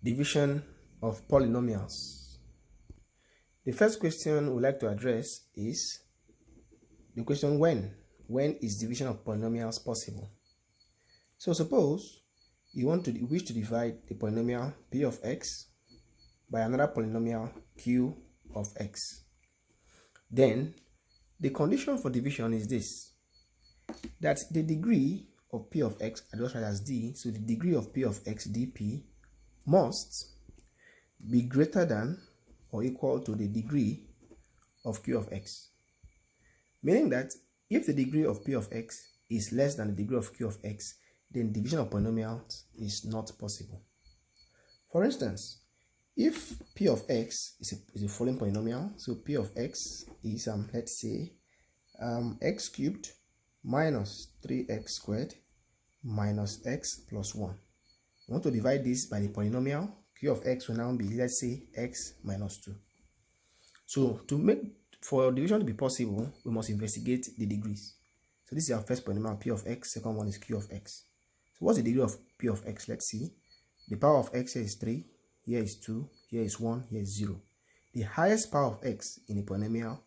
Division of polynomials. The first question we'd like to address is the question when. When is division of polynomials possible? So suppose you wish to divide the polynomial p of x by another polynomial q of x. Then the condition for division is this, that the degree of p of x, I just write as d, so the degree of p of x dp must be greater than or equal to the degree of q of x. Meaning that if the degree of p of x is less than the degree of q of x, then division of polynomials is not possible. For instance, if p of x is a following polynomial, so p of x is let's say x cubed minus 3x squared minus x plus 1. I want to divide this by the polynomial. Q of x will now be, let's say, x minus 2. So for division to be possible, we must investigate the degrees. So this is our first polynomial, p of x. Second one is q of x. So what's the degree of p of x? Let's see. The power of x here is 3, here is 2, here is 1, here is 0. The highest power of x in a polynomial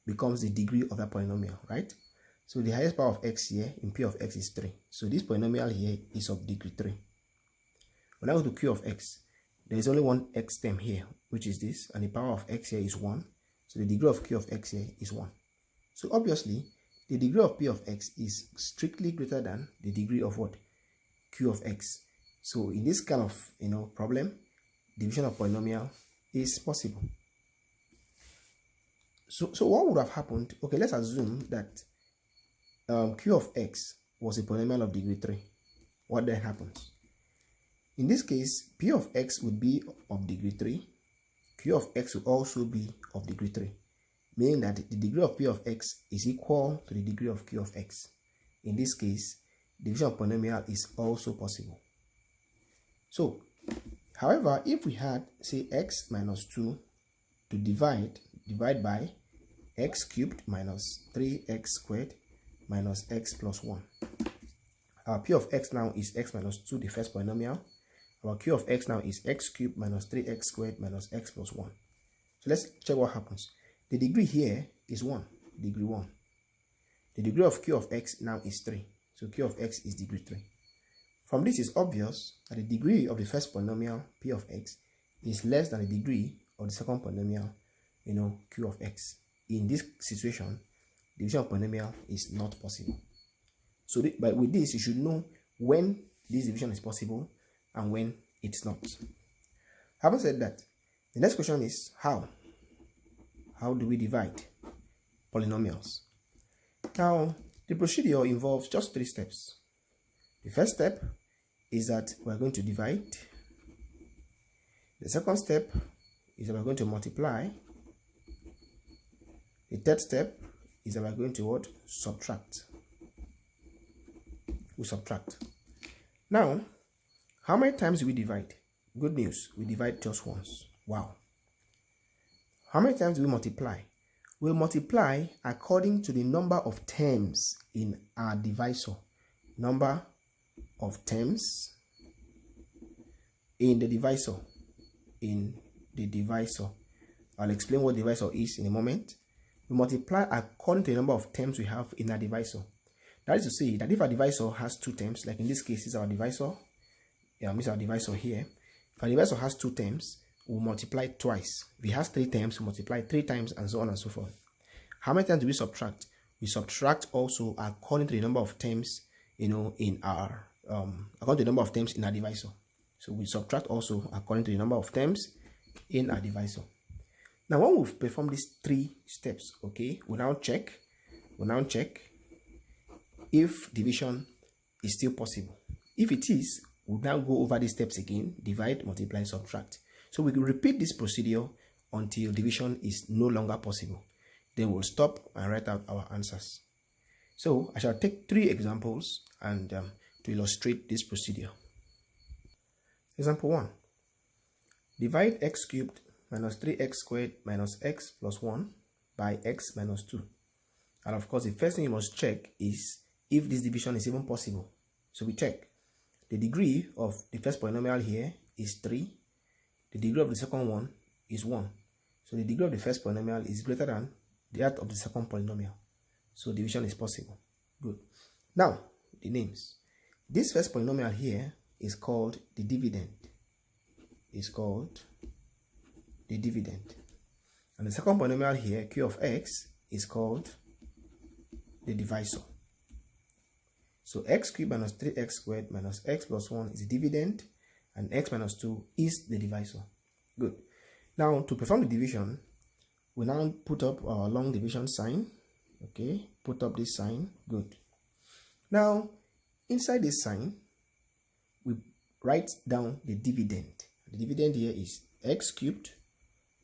becomes the degree of that polynomial, right? So the highest power of x here in p of x is 3. So this polynomial here is of degree 3. When I go to q of x, there is only one x term here, which is this, and the power of x here is 1. So the degree of q of x here is 1. So obviously, the degree of p of x is strictly greater than the degree of what? Q of x. So in this kind of problem, division of polynomial is possible. So what would have happened? Okay, let's assume that q of x was a polynomial of degree 3. What then happens? In this case, p of x would be of degree 3. Q of x will also be of degree 3. Meaning that the degree of p of x is equal to the degree of q of x. In this case, division of polynomial is also possible. So, however, if we had, say, x minus 2 to divide by x cubed minus 3x squared minus x plus 1. Our p of x now is x minus 2, the first polynomial. Our q of x now is x cubed minus 3x squared minus x plus 1. So let's check what happens. The degree here is 1, degree 1. The degree of q of x now is 3. So q of x is degree 3. From this is obvious that the degree of the first polynomial p of x is less than the degree of the second polynomial, q of x. In this situation, division of polynomial is not possible. So but with this, you should know when this division is possible and when it's not. Having said that, the next question is how? How do we divide polynomials? Now, the procedure involves just 3 steps. The first step is that we're going to divide. The second step is that we're going to multiply. The third step is that we're going to what? Subtract. We subtract. Now, how many times do we divide? Good news, we divide just once. Wow. How many times do we multiply? We multiply according to the number of terms in our divisor. Number of terms in the divisor. I'll explain what divisor is in a moment. We multiply according to the number of terms we have in our divisor. That is to say that if our divisor has 2 terms, like in this case, this is our divisor. This is our divisor here. If our divisor has 2 terms, we'll multiply twice. If it has 3 terms, we'll multiply 3 times, and so on and so forth. How many times do we subtract? We subtract also according to the number of terms, in our according to the number of terms in our divisor. So we subtract also according to the number of terms in our divisor. Now, when we've performed these 3 steps, okay, we'll now check if division is still possible. If it is, we'll now go over these steps again: divide, multiply, subtract. So we will repeat this procedure until division is no longer possible. Then we'll stop and write out our answers. So I shall take 3 examples and to illustrate this procedure. Example 1. Divide x cubed minus 3x squared minus x plus 1 by x minus 2. And of course, the first thing you must check is if this division is even possible. So we check. The degree of the first polynomial here is 3. the degree of the second one is 1. So the degree of the first polynomial is greater than that of the second polynomial. So division is possible. Good. Now, the names. This first polynomial here is called the dividend. It's called the dividend. And the second polynomial here, q of x, is called the divisor. So x cubed minus 3x squared minus x plus 1 is the dividend, and x minus 2 is the divisor. Good. Now, to perform the division, we now put up our long division sign. Okay, put up this sign. Good. Now, inside this sign, we write down the dividend. The dividend here is x cubed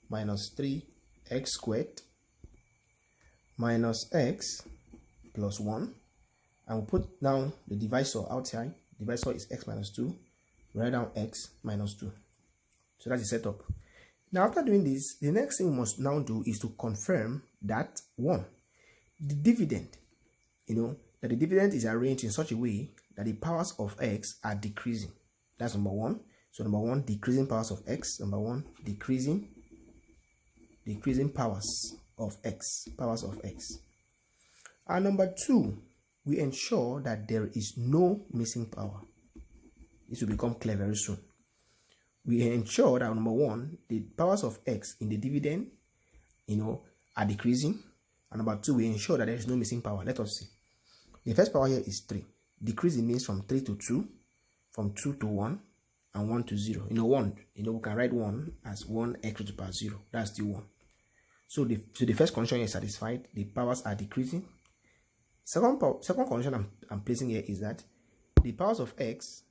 minus 3x squared minus x plus 1. And we'll put down the divisor outside. The divisor is x minus 2. We write down x minus 2. So that's the setup. Now, after doing this, the next thing we must now do is to confirm that 1. The dividend, that the dividend is arranged in such a way that the powers of x are decreasing. That's number 1. So number 1, decreasing powers of x. Number 1, decreasing powers of x. Powers of x. And number 2, we ensure that there is no missing power. This will become clear very soon. We ensure that number 1, the powers of x in the dividend, are decreasing. And number 2, we ensure that there is no missing power. Let us see. The first power here is 3. Decreasing means from 3 to 2, from 2 to 1, and 1 to 0. 1, we can write 1 as 1 x to the power 0. That's still 1. So the first condition is satisfied. The powers are decreasing. Second condition I'm placing here is that the powers of x,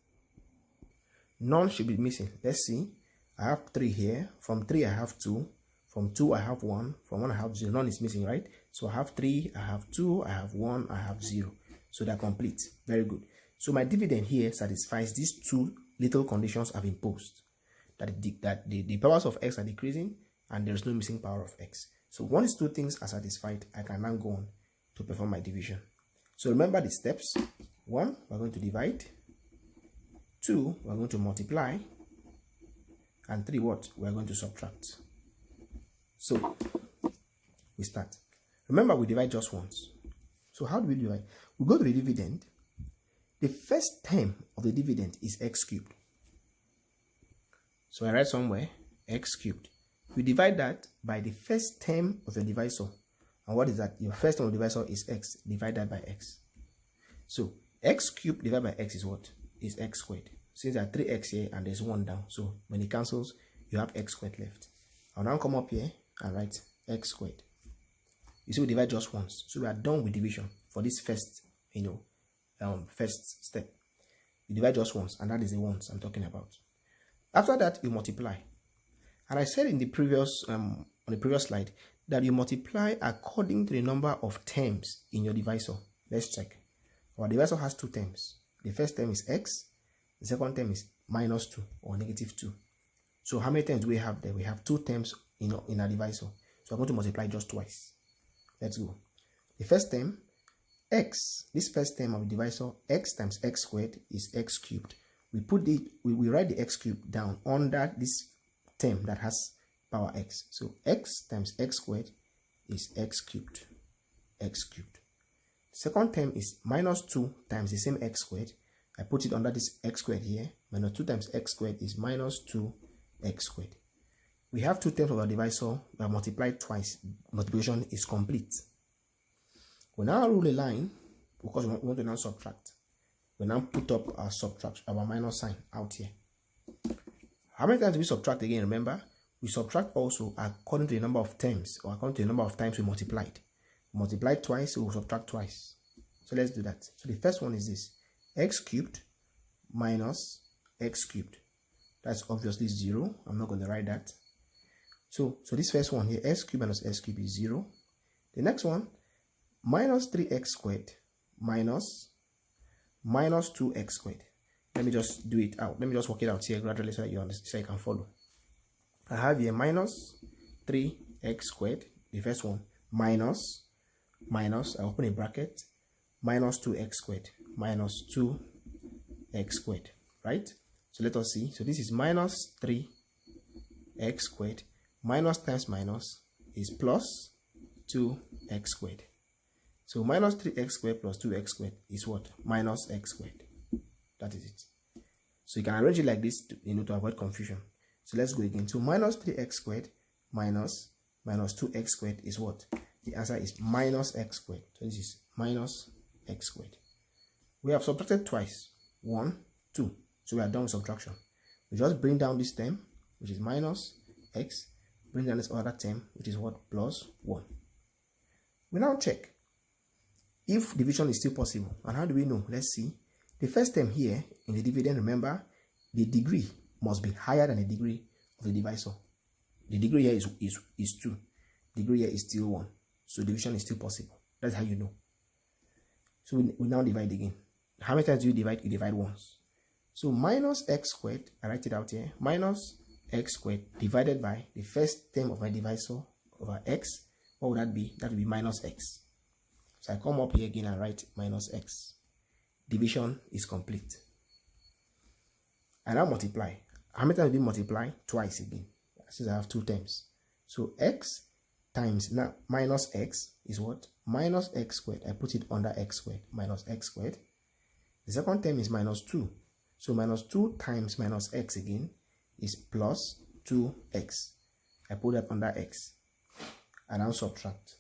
none should be missing. Let's see. I have 3 here. From 3 I have 2. From 2 I have 1. From 1 I have 0. None is missing, right? So I have 3, I have 2, I have 1, I have 0. So they're complete. Very good. So my dividend here satisfies these 2 little conditions I've imposed. That the powers of x are decreasing and there's no missing power of x. So once 2 things are satisfied, I can now go on to perform my division. So remember the steps. 1, we're going to divide. 2, we're going to multiply. And 3, what? We're going to subtract. So we start. Remember, we divide just once. So how do we divide? We go to the dividend. The first term of the dividend is x cubed. So I write somewhere x cubed. We divide that by the first term of your divisor. And what is that? Your first term of the divisor is x. Divide that by x. So x cubed divided by x is what? Is x squared. Since there are 3x here and there's 1 down. So when it cancels, you have x squared left. I'll now come up here and write x squared. You see, we divide just once. So we are done with division for this first, first step. You divide just once, and that is the ones I'm talking about. After that, you multiply. And I said in the previous on the previous slide that you multiply according to the number of terms in your divisor. Let's check. Our divisor has 2 terms. The first term is x. The second term is minus 2 or negative 2. So how many terms do we have there? We have 2 terms in our divisor. So I'm going to multiply just twice. Let's go. The first term, x. This first term of the divisor, x times x squared is x cubed. We write the x cubed down under this term that has power x. So x times x squared is x cubed. X cubed. Second term is minus 2 times the same x squared. I put it under this x squared here. Minus 2 times x squared is minus 2x squared. We have 2 terms of our divisor. We have multiplied twice. Multiplication is complete. We now rule a line because we want to now subtract. We now put up our minus sign out here. How many times do we subtract again? Remember, we subtract also according to the number of terms or according to the number of times we multiplied. We multiplied twice, so we'll subtract twice. So let's do that. So the first one is this. X cubed minus x cubed. That's obviously 0. I'm not going to write that. So this first one here, x cubed minus x cubed is 0. The next one, minus 3x squared minus 2x squared. Let me just do it out. Let me just work it out here gradually so that you understand, so you can follow. I have here minus 3x squared, the first one, minus, I open a bracket, minus 2x squared, minus 2x squared, right? So let us see. So this is minus 3 x squared minus times minus is plus 2x squared. So minus 3x squared plus 2x squared is what? Minus x squared. That is it. So you can arrange it like this to, to avoid confusion. So let's go again. So minus 3x squared minus 2x squared is what? The answer is minus x squared. So this is minus x squared. We have subtracted twice. 1, 2. So we are done with subtraction. We just bring down this term, which is minus x. Bring down this other term, which is what? Plus 1. We now check if division is still possible. And how do we know? Let's see. The first term here in the dividend, remember, the degree must be higher than the degree of the divisor. The degree here is 2. The degree here is still 1. So division is still possible. That's how you know. So we now divide again. How many times do you divide? You divide once. So minus x squared, I write it out here, minus x squared divided by the first term of my divisor over x. What would that be? That would be minus x. So I come up here again and write minus x. Division is complete. I now multiply. How many times do we multiply? Twice again, since I have two terms. So x times now minus x is what? Minus x squared. I put it under x squared, minus x squared. The second term is minus 2. So minus 2 times minus x again is plus 2x. I put that under x. And now subtract.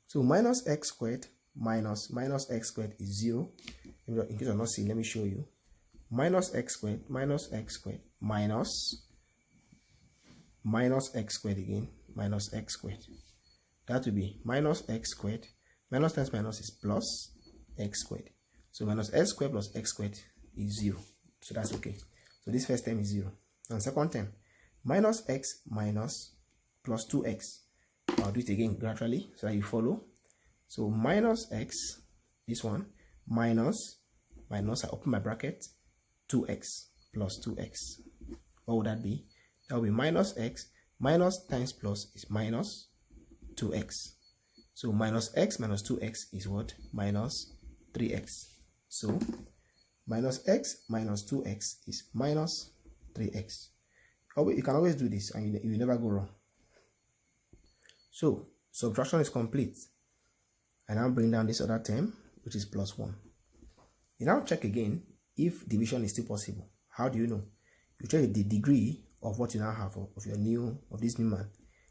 So minus x squared minus x squared is 0. In case you're not seeing, let me show you. Minus x squared minus x squared again minus x squared. That will be minus x squared. Minus times minus is plus x squared. So minus x squared plus x squared is 0. So that's okay. So this first term is 0. And second term, minus x minus plus 2x. I'll do it again gradually so that you follow. So minus x, this one, minus, I open my bracket, 2x plus 2x. What would that be? That will be minus x, minus times plus is minus 2x. So minus x minus 2x is what? Minus 3x. So minus x minus 2x is minus 3x. You can always do this and you never go wrong. So subtraction is complete. I now bring down this other term, which is plus 1. You now check again if division is still possible. How do you know? You check the degree of what you now have of this new man.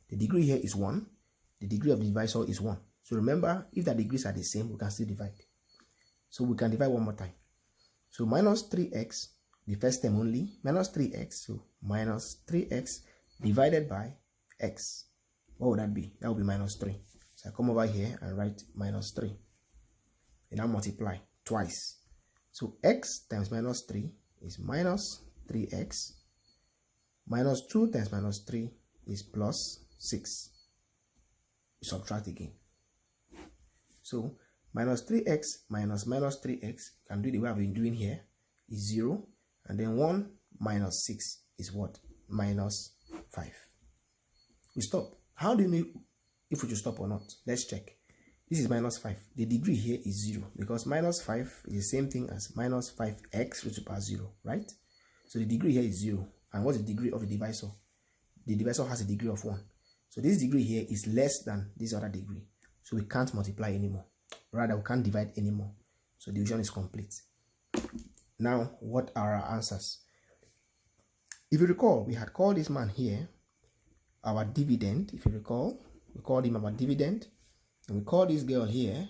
The degree here is 1. The degree of the divisor is 1. So remember, if the degrees are the same, we can still divide. So we can divide one more time. So minus 3x, the first term only, minus 3x, so minus 3x divided by x. What would that be? That would be minus 3. So I come over here and write minus 3. And now multiply twice. So x times minus 3 is minus 3x. Minus 2 times minus 3 is plus 6. We subtract again. So minus 3x minus 3x, can do the way I've been doing here, is 0. And then 1 minus 6 is what? Minus 5. We stop. How do you know if we should stop or not? Let's check. This is minus 5. The degree here is 0 because minus 5 is the same thing as minus 5x raised to the power 0, right? So the degree here is 0. And what's the degree of the divisor? The divisor has a degree of 1. So this degree here is less than this other degree. So we can't multiply anymore. Rather, we can't divide anymore. So division is complete. Now, what are our answers? If you recall, we had called this man here our dividend. If you recall, we called him our dividend. And we call this girl here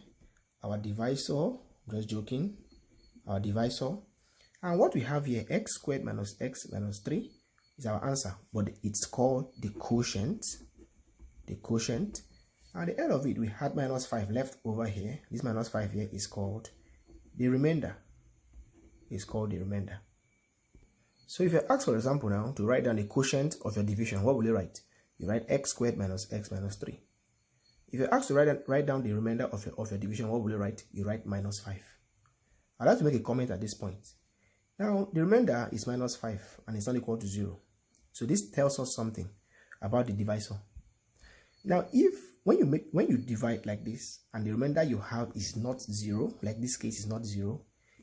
our divisor. Just joking. Our divisor. And what we have here, x squared minus x minus 3 is our answer. But it's called the quotient. The quotient. At the end of it, we had minus 5 left over here. This minus 5 here is called the remainder. It's called the remainder. So if you're asked, for example, now to write down the quotient of your division, what will you write? You write x squared minus x minus 3. If you're asked to write down the remainder of your division, what will you write? You write minus 5. I'd like to make a comment at this point. Now, the remainder is minus 5 and it's not equal to 0. So this tells us something about the divisor. Now, when you divide like this and the remainder you have is not 0, like this case is not 0,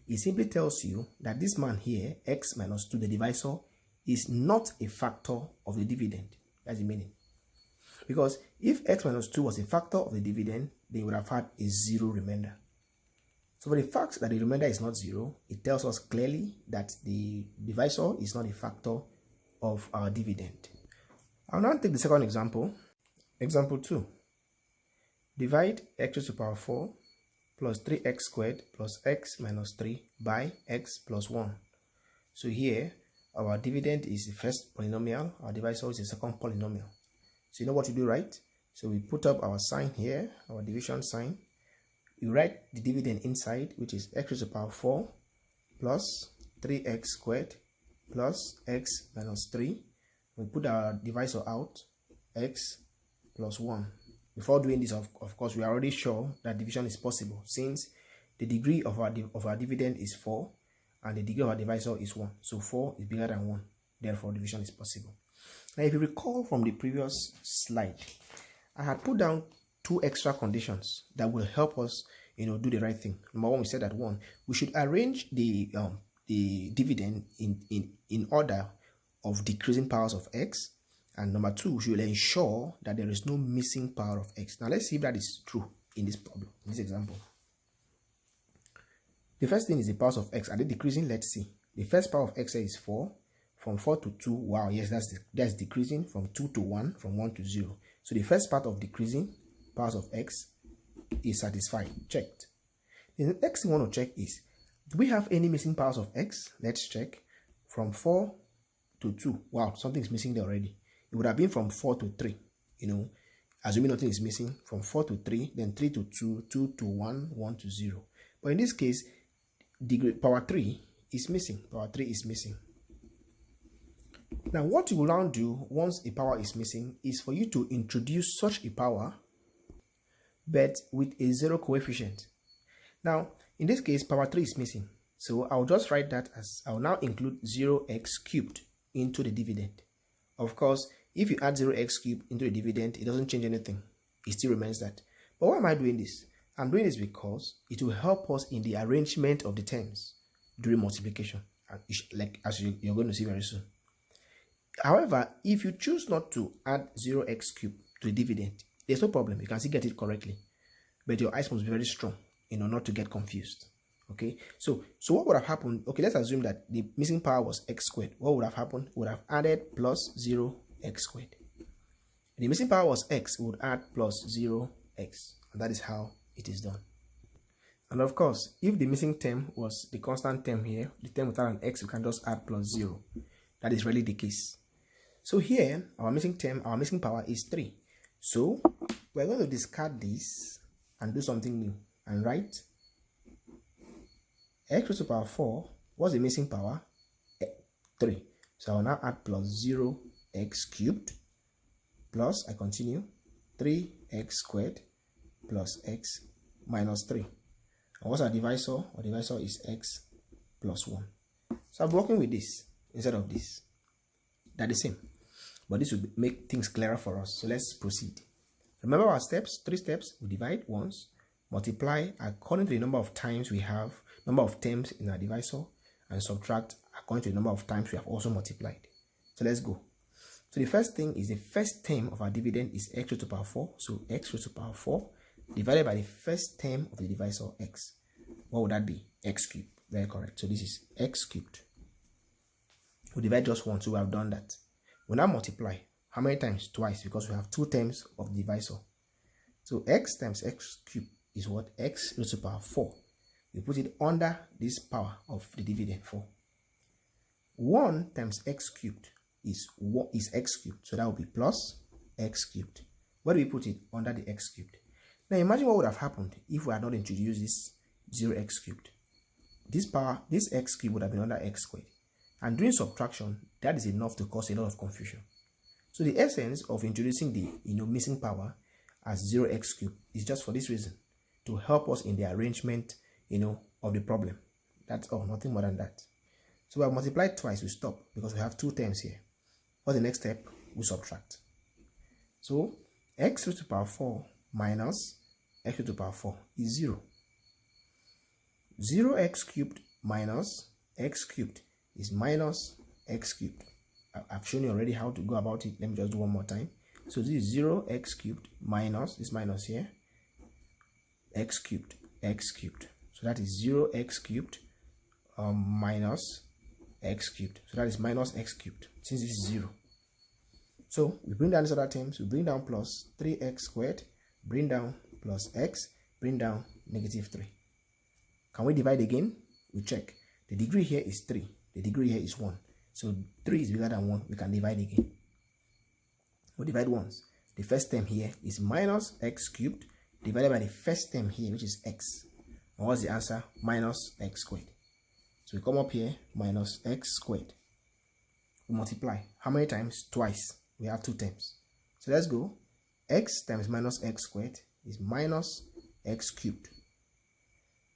it simply tells you that this man here, x minus 2, the divisor, is not a factor of the dividend. That's the meaning. Because if x minus 2 was a factor of the dividend, they would have had a 0 remainder. So for the fact that the remainder is not 0, it tells us clearly that the divisor is not a factor of our dividend. I'll now take the second example. Example 2. Divide x raised to the power 4 plus 3x squared plus x minus 3 by x plus 1. So here, our dividend is the first polynomial, our divisor is the second polynomial. So you know what to do, right? So we put up our sign here, our division sign. You write the dividend inside, which is x raised to the power 4 plus 3x squared plus x minus 3. We put our divisor out, x plus 1. Before doing this, of course, we are already sure that division is possible, since the degree of our dividend is 4 and the degree of our divisor is 1. So 4 is bigger than 1. Therefore, division is possible. Now, if you recall from the previous slide, I had put down 2 extra conditions that will help us, do the right thing. Number 1, we said that we should arrange the dividend in order of decreasing powers of x. And number 2, we should ensure that there is no missing power of x. Now, let's see if that is true in this problem, in this example. The first thing is the powers of x. Are they decreasing? Let's see. The first power of x is 4. From 4 to 2, wow, yes, that's decreasing. From 2 to 1, from 1 to 0. So the first part of decreasing powers of x is satisfied, checked. The next thing we want to check is, do we have any missing powers of x? Let's check. From 4 to 2, wow, something is missing there already. It would have been from 4 to 3, assuming nothing is missing. From 4 to 3, then 3 to 2, 2 to 1, 1 to 0. But in this case, power 3 is missing. Power 3 is missing. Now, what you will now do once a power is missing is for you to introduce such a power, but with a 0 coefficient. Now, in this case, power 3 is missing. So I'll just write that as, I'll now include 0x cubed into the dividend. Of course, if you add 0x cubed into the dividend, it doesn't change anything. It still remains that. But why am I doing this? I'm doing this because it will help us in the arrangement of the terms during multiplication, as you're going to see very soon. However, if you choose not to add 0x cubed to the dividend, there's no problem. You can still get it correctly. But your eyes must be very strong, not to get confused. Okay, so what would have happened? Okay, let's assume that the missing power was x squared. What would have happened? We would have added plus 0x squared. The missing power was x, we would add plus 0x. And that is how it is done. And of course, if the missing term was the constant term here, the term without an x, we can just add plus 0. That is really the case. So here, our missing power is 3. So we're going to discard this and do something new and write x raised to the power 4. What's the missing power? 3. So I'll now add plus 0x cubed plus, I continue, 3x squared plus x minus 3. And what's our divisor? Our divisor is x plus 1. So I'm working with this instead of this. They're the same. But this will make things clearer for us. So let's proceed. Remember our steps, 3 steps. We divide once, multiply according to the number of times we have, number of terms in our divisor, and subtract according to the number of times we have also multiplied. So let's go. So the first thing is the first term of our dividend is x raised to the power 4. So x raised to the power 4 divided by the first term of the divisor, x. What would that be? X cubed. Very correct. So this is x cubed. We divide just once, so we have done that. We now multiply. How many times? Twice, because we have 2 terms of the divisor. So x times x cubed is what? X raised to the power 4. We put it under this power of the dividend 4. 1 times x cubed is x cubed. So that will be plus x cubed. Where do we put it? Under the x cubed. Now imagine what would have happened if we had not introduced this 0x cubed. This x cubed would have been under x squared. And doing subtraction, that is enough to cause a lot of confusion. So the essence of introducing the missing power as 0x cubed is just for this reason, to help us in the arrangement of the problem. That's all, nothing more than that. So we have multiplied twice, we stop because we have 2 terms here. What's the next step? We subtract. So x raised to the power 4 minus x raised to the power 4 is 0. 0x cubed minus x cubed is minus x cubed. I've shown you already how to go about it. Let me just do one more time. So this is 0x cubed minus this minus here, x cubed. So that is 0x cubed minus x cubed. So that is minus x cubed, since this is 0. So we bring down these other terms. We bring down plus 3x squared, bring down plus x, bring down negative 3. Can we divide again? We check. The degree here is 3. The degree here is 1. So 3 is bigger than 1. We can divide again. We divide once. The first term here is minus x cubed divided by the first term here, which is x. And what's the answer? Minus x squared. So we come up here, minus x squared. We multiply. How many times? Twice. We have 2 terms. So let's go. X times minus x squared is minus x cubed.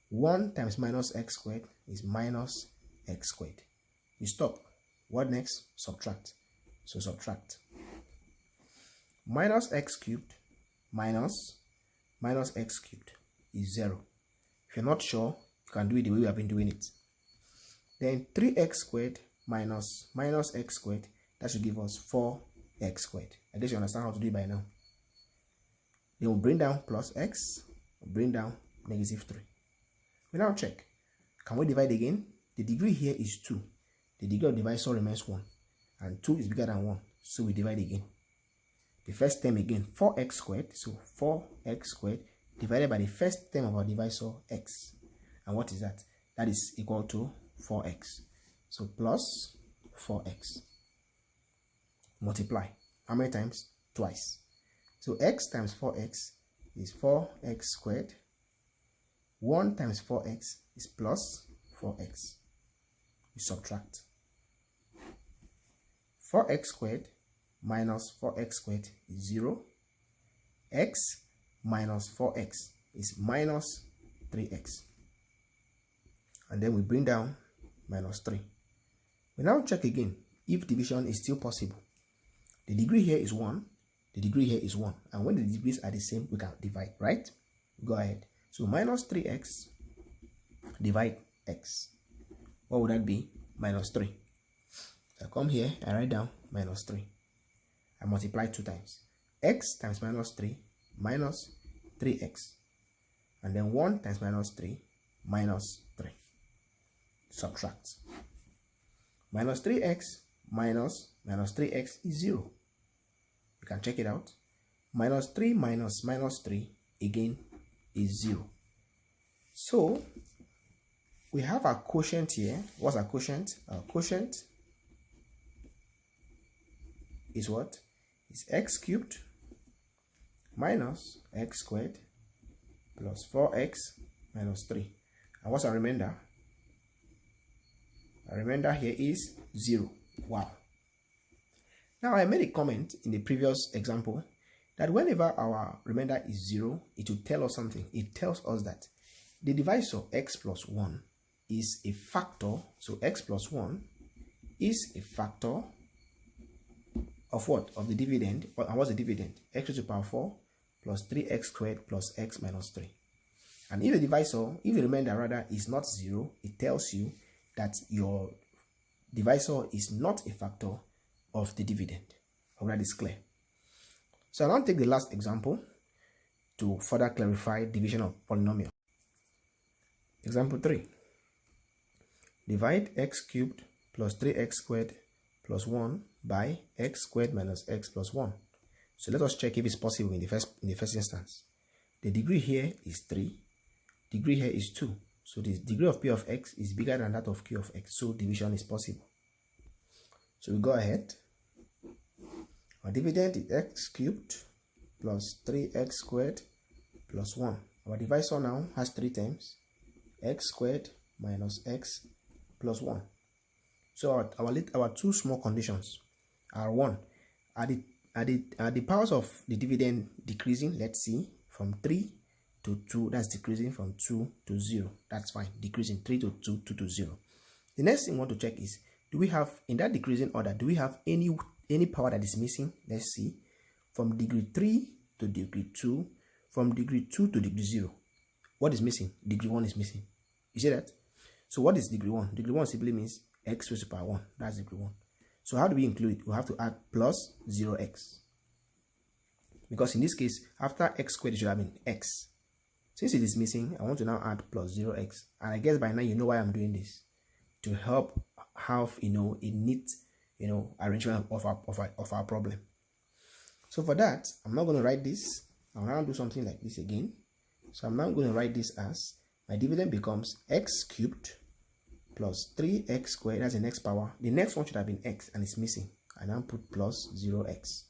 1 times minus x squared is minus x squared. We stop. What next? Subtract. So subtract. Minus x cubed minus x cubed is 0. If you're not sure, you can do it the way we have been doing it. Then 3x squared minus x squared, that should give us 4x squared. I guess you understand how to do it by now. Then we'll bring down plus x, we'll bring down negative 3. We now check. Can we divide again? The degree here is 2. The degree of divisor remains 1. And 2 is bigger than 1. So we divide again. The first term again, 4x squared. So 4x squared divided by the first term of our divisor, x. And what is that? That is equal to 4x. So plus 4x. Multiply. How many times? Twice. So x times 4x is 4x squared. 1 times 4x is plus 4x. We subtract. 4x squared minus 4x squared is 0. X minus 4x is minus 3x. And then we bring down minus 3. We now check again if division is still possible. The degree here is 1. The degree here is 1. And when the degrees are the same, we can divide, right? Go ahead. So minus 3x divide x. What would that be? Minus 3. So I come here, I write down minus 3. I multiply 2 times. X times minus 3 minus 3x. And then 1 times minus 3 minus 3. Subtract. Minus 3x minus 3x is 0. You can check it out. Minus 3 minus 3 again is 0. So we have our quotient here. What's our quotient? Our quotient is what? It's x cubed minus x squared plus 4x minus 3. And what's our remainder? Our remainder here is 0. Wow. Now I made a comment in the previous example that whenever our remainder is 0, it will tell us something. It tells us that the divisor x plus 1 is a factor. So x plus 1 is a factor of what? Of the dividend. And what's the dividend? X to the power 4 plus 3x squared plus x minus 3. And if the divisor, if the remainder rather is not 0, it tells you that your divisor is not a factor of the dividend. Hope that is clear. So I'll now take the last example to further clarify division of polynomial. Example 3. Divide x cubed plus 3x squared plus 1 by x squared minus x plus 1. So let us check if it's possible in the first instance. The degree here is 3. Degree here is 2. So the degree of p of x is bigger than that of q of x. So division is possible. So we go ahead. Our dividend is x cubed plus 3x squared plus 1. Our divisor now has 3 terms. X squared minus x plus 1. So our two small conditions are 1. Are the powers of the dividend decreasing? Let's see. From 3 to 2, that's decreasing. From 2 to 0, that's fine. Decreasing 3 to 2, 2 to 0. The next thing we want to check is, do we have, in that decreasing order, do we have any power that is missing? Let's see. From degree 3 to degree 2, from degree 2 to degree 0, what is missing? Degree 1 is missing. You see that? So what is degree 1? Degree 1 simply means x raised to the power 1. That's degree 1. So how do we include it? We have to add plus 0x. Because in this case, after x squared, it should have been x. Since it is missing, I want to now add plus 0x. And I guess by now you know why I'm doing this. To help have, a neat, arrangement of our problem. So for that, I'm not going to write this. I'll now do something like this again. So I'm now going to write this as my dividend becomes x cubed plus 3x squared. That's the next power. The next one should have been x and it's missing. I now put plus 0x.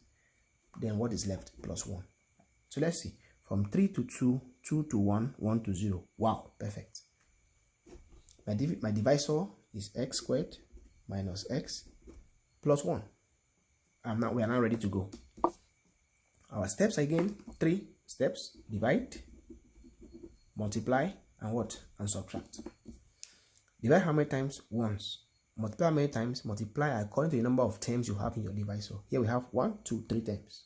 Then what is left? Plus 1. So let's see. From 3 to 2, 2 to 1, 1 to 0. Wow, perfect. My divisor is x squared minus x plus 1. We are now ready to go. Our steps again, 3 steps: divide, multiply, and what? And subtract. Divide how many times? Once. Multiply how many times? Multiply according to the number of terms you have in your divisor. Here we have 1, 2, 3 terms.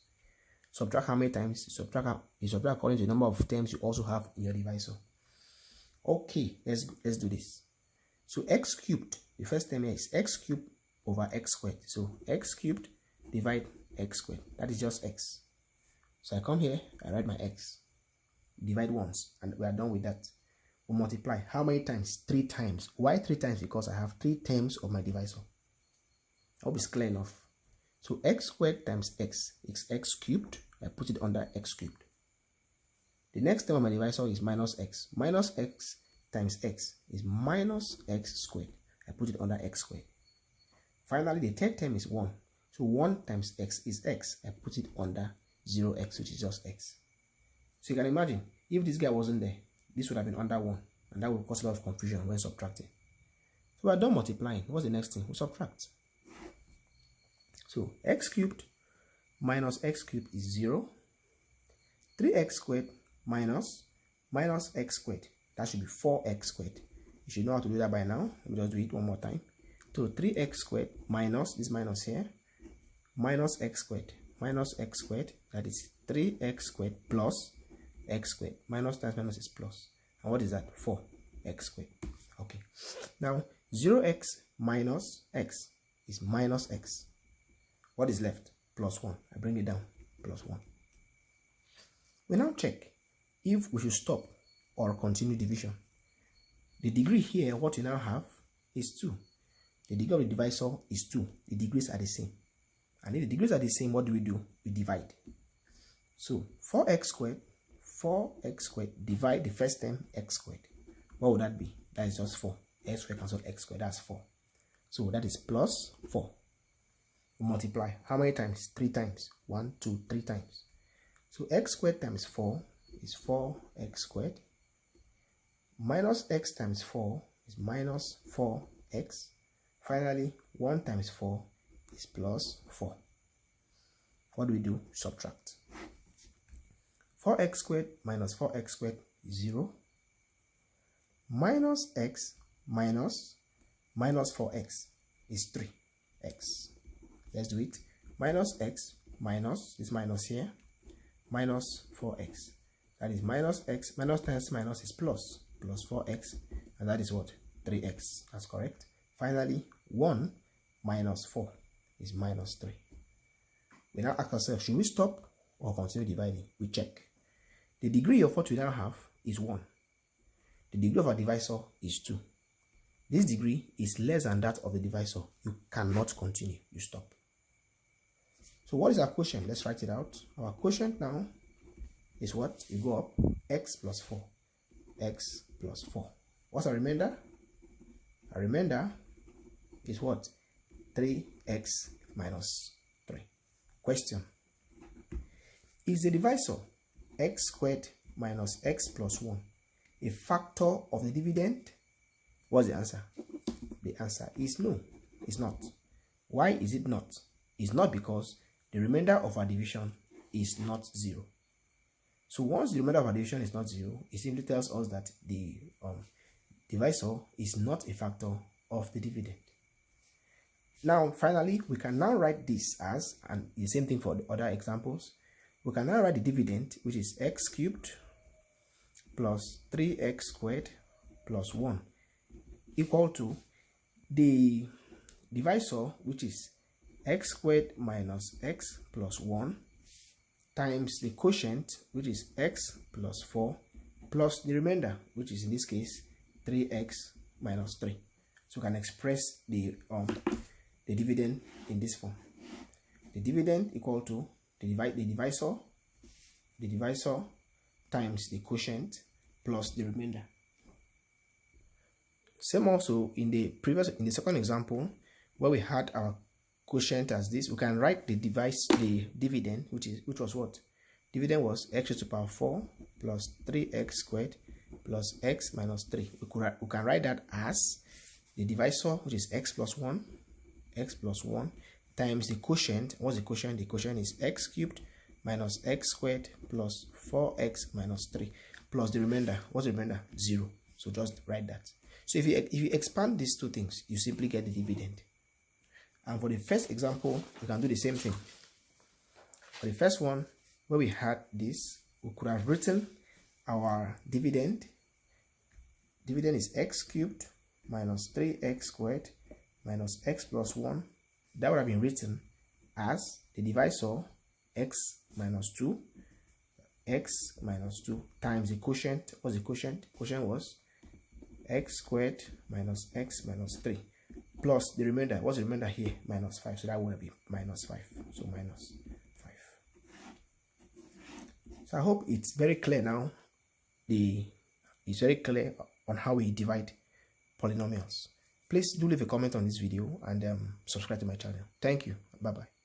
Subtract how many times? You subtract according to the number of terms you also have in your divisor. Okay, let's do this. So x cubed, the first term here is x cubed over x squared. So x cubed divide x squared. That is just x. So I come here, I write my x. Divide once, and we are done with that. We multiply. How many times? 3 times. Why 3 times? Because I have 3 terms of my divisor. I hope it's clear enough. So x squared times x is x cubed. I put it under x cubed. The next term of my divisor is minus x. Minus x times x is minus x squared. I put it under x squared. Finally, the third term is 1. So 1 times x is x. I put it under 0x, which is just x. So you can imagine, if this guy wasn't there, this would have been under 1. And that would cause a lot of confusion when subtracting. So we are done multiplying. What's the next thing? We subtract. So x cubed minus x cubed is 0. 3x squared minus x squared. That should be 4x squared. You should know how to do that by now. Let me just do it one more time. So 3x squared minus this minus here, minus x squared. Minus x squared, that is 3x squared plus x squared. Minus times minus is plus. And what is that? 4x squared. Okay. Now, 0x minus x is minus x. What is left? Plus 1. I bring it down. Plus 1. We now check if we should stop or continue division. The degree here, what we now have, is 2. The degree of the divisor is 2. The degrees are the same. And if the degrees are the same, what do? We divide. So 4x squared divide the first term x squared. What would that be? That is just 4. X squared cancel x squared. That's 4. So that is plus 4. We multiply. How many times? 3 times. 1, 2, 3 times. So x squared times 4 is 4x squared. Minus x times 4 is minus 4x. Finally, 1 times 4 is plus 4. What do? Subtract. 4x squared minus 4x squared is 0. Minus x minus 4x is 3x. Let's do it. Minus x minus this minus here, minus 4x. That is minus x, minus times minus is plus 4x, and that is what? 3x. That's correct. Finally, 1 minus 4 is minus 3. We now ask ourselves, should we stop or continue dividing? We check. The degree of what we now have is 1. The degree of our divisor is 2. This degree is less than that of the divisor. You cannot continue. You stop. So what is our quotient? Let's write it out. Our quotient now is what? You go up, x plus 4. X plus 4. What's our remainder? Our remainder is what? 3x minus 3. Question. Is the divisor x squared minus x plus 1 a factor of the dividend? What's the answer? The answer is no, it's not. Why is it not? It's not because the remainder of our division is not 0. So once the remainder of our division is not 0, it simply tells us that the divisor is not a factor of the dividend. Now, finally, we can now write this as, and the same thing for the other examples, we can now write the dividend, which is x cubed plus 3x squared plus 1 equal to the divisor, which is x squared minus x plus 1 times the quotient, which is x plus 4, plus the remainder, which is in this case 3x minus 3. So we can express the dividend in this form. The dividend equal to the divisor times the quotient plus the remainder. Same also in the second example, where we had our quotient as this, we can write the dividend, which was what? Dividend was x to the power 4 plus 3x squared plus x minus 3. We can write that as the divisor, which is x plus 1 times the quotient. What's the quotient? The quotient is x cubed minus x squared plus 4x minus 3 plus the remainder. What's the remainder? 0. So just write that. So if you expand these two things, you simply get the dividend. And for the first example, we can do the same thing. For the first one, where we had this, we could have written our dividend. Dividend is x cubed minus 3x squared minus x plus 1. That would have been written as the divisor x minus 2 times the quotient. What's the quotient? Quotient was x squared minus x minus 3 plus the remainder. What's the remainder here? Minus 5. So that would be minus 5. So minus 5. So I hope it's very clear now. It's very clear on how we divide polynomials. Please do leave a comment on this video and subscribe to my channel. Thank you. Bye bye.